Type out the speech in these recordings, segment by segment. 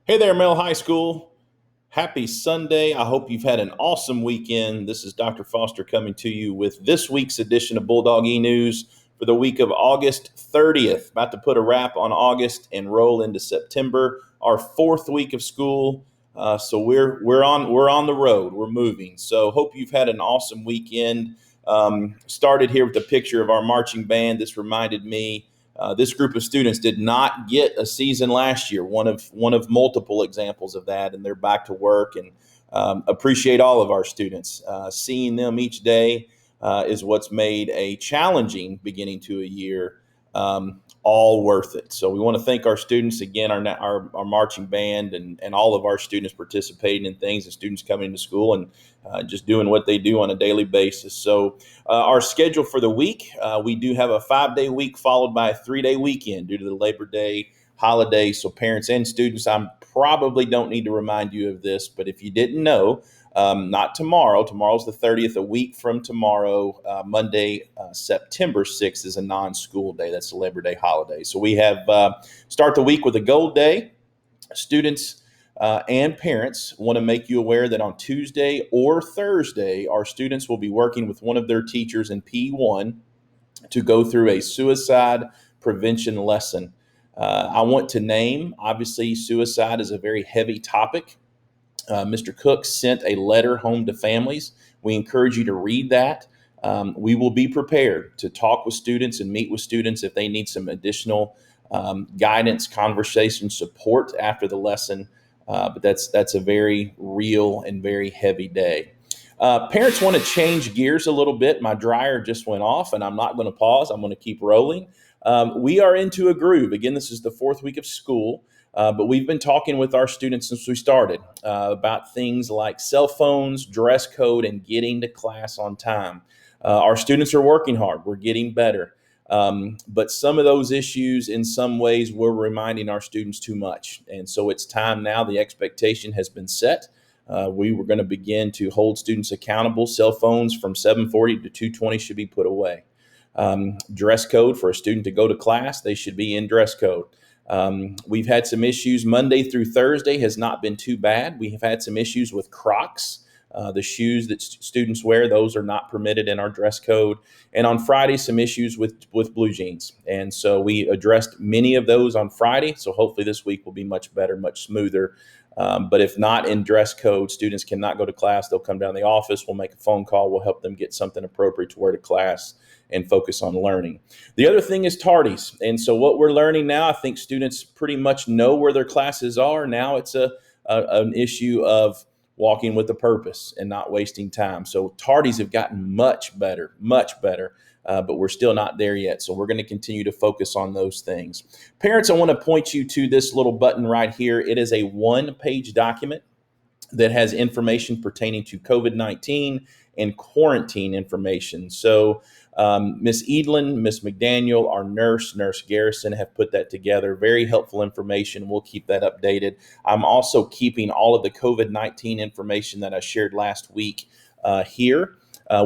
Hey there, Mel High School. Happy Sunday. I hope you've had an awesome weekend. This is Dr. Foster coming to you with this week's edition of Bulldog eNews for the week of August 30th. About to put a wrap on August and roll into September, our fourth week of school. So we're on the road. We're moving. So hope you've had an awesome weekend. Started here with a picture of our marching band. This reminded me this group of students did not get a season last year. One of multiple examples of that, and they're back to work. And appreciate all of our students. Seeing them each day is what's made a challenging beginning to a year all worth it. So we want to thank our students again, our marching band, and all of our students participating in things, and students coming to school and just doing what they do on a daily basis. So our schedule for the week, we do have a 5-day week followed by a 3-day weekend due to the Labor Day holiday. So parents and students, I probably don't need to remind you of this, but if you didn't know, not tomorrow. Tomorrow's the 30th. A week from tomorrow, Monday, September 6th, is a non-school day. That's the Labor Day holiday. So we have start the week with a gold day. Students and parents want to make you aware that on Tuesday or Thursday, our students will be working with one of their teachers in P1 to go through a suicide prevention lesson. I want to name, obviously, suicide is a very heavy topic. Mr. Cook sent a letter home to families. We encourage you to read that. We will be prepared to talk with students and meet with students if they need some additional guidance, conversation, support after the lesson. But that's a very real and very heavy day. Parents want to change gears a little bit. My dryer just went off, and I'm not going to pause. I'm going to keep rolling. We are into a groove. Again, this is the fourth week of school. But we've been talking with our students since we started about things like cell phones, dress code, and getting to class on time. Our students are working hard. We're getting better. But some of those issues, in some ways, we're reminding our students too much. And so it's time now. The expectation has been set. We were going to begin to hold students accountable. Cell phones from 7:40 to 2:20 should be put away. Dress code for a student to go to class, they should be in dress code. We've had some issues. Monday through Thursday has not been too bad. We have had some issues with Crocs. The shoes that students wear, those are not permitted in our dress code. And on Friday, some issues with blue jeans. And so we addressed many of those on Friday. So hopefully this week will be much better, much smoother. But if not in dress code, students cannot go to class. They'll come down to the office. We'll make a phone call. We'll help them get something appropriate to wear to class and focus on learning. The other thing is tardies. And so what we're learning now, I think students pretty much know where their classes are. Now it's an issue of walking with a purpose and not wasting time. So tardies have gotten much better, but we're still not there yet. So we're going to continue to focus on those things. Parents, I want to point you to this little button right here. It is a one-page document that has information pertaining to COVID-19 and quarantine information. So Miss Edlin, Miss McDaniel, our Nurse Garrison have put that together. Very helpful information. We'll keep that updated. I'm also keeping all of the COVID-19 information that I shared last week here.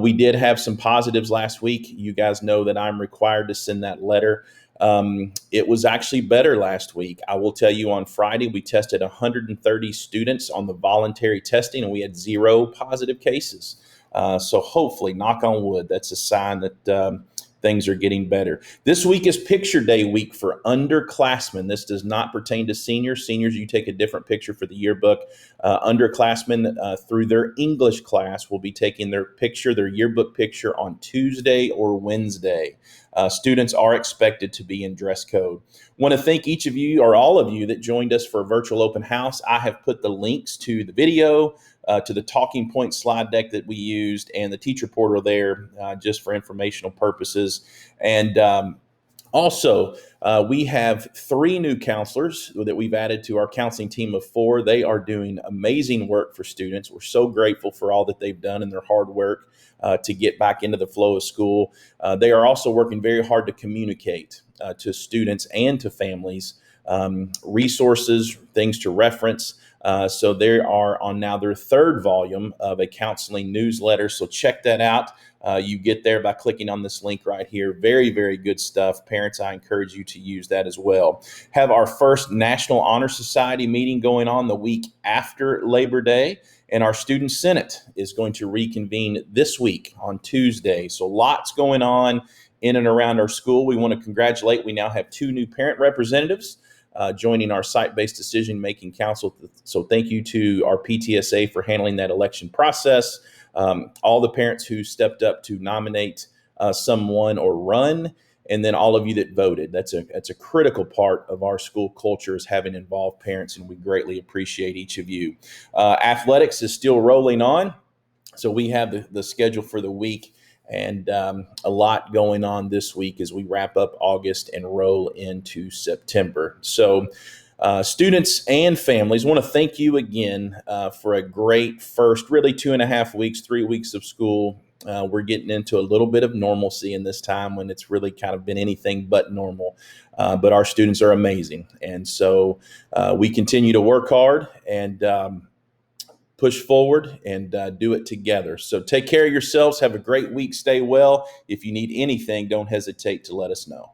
We did have some positives last week. You guys know that I'm required to send that letter. It was actually better last week. I will tell you, on Friday, we tested 130 students on the voluntary testing, and we had 0 positive cases. So hopefully, knock on wood, that's a sign that things are getting better. This week is picture day week for underclassmen. This does not pertain to seniors. Seniors, you take a different picture for the yearbook. Underclassmen, through their English class, will be taking their yearbook picture on Tuesday or Wednesday. Students are expected to be in dress code. Want to thank each of you, or all of you, that joined us for a virtual open house. I have put the links to the video, to the talking point slide deck that we used, and the teacher portal there just for informational purposes. And also, we have 3 new counselors that we've added to our counseling team of 4. They are doing amazing work for students. We're so grateful for all that they've done and their hard work to get back into the flow of school. They are also working very hard to communicate to students and to families resources, things to reference. So they are on now their third volume of a counseling newsletter. So check that out. You get there by clicking on this link right here. Very, very good stuff. Parents, I encourage you to use that as well. Have our first National Honor Society meeting going on the week after Labor Day. And our Student Senate is going to reconvene this week on Tuesday. So lots going on in and around our school. We want to congratulate. We now have 2 new parent representatives joining our site-based decision-making council. So thank you to our PTSA for handling that election process. All the parents who stepped up to nominate someone or run, and then all of you that voted. That's a critical part of our school culture, is having involved parents, and we greatly appreciate each of you. Athletics is still rolling on. So we have the schedule for the week, and a lot going on this week as we wrap up August and roll into September. So students and families, want to thank you again for a great first, really 2.5 weeks, 3 weeks of school. We're getting into a little bit of normalcy in this time when it's really kind of been anything but normal. But our students are amazing. And so we continue to work hard and push forward and do it together. So take care of yourselves. Have a great week. Stay well. If you need anything, don't hesitate to let us know.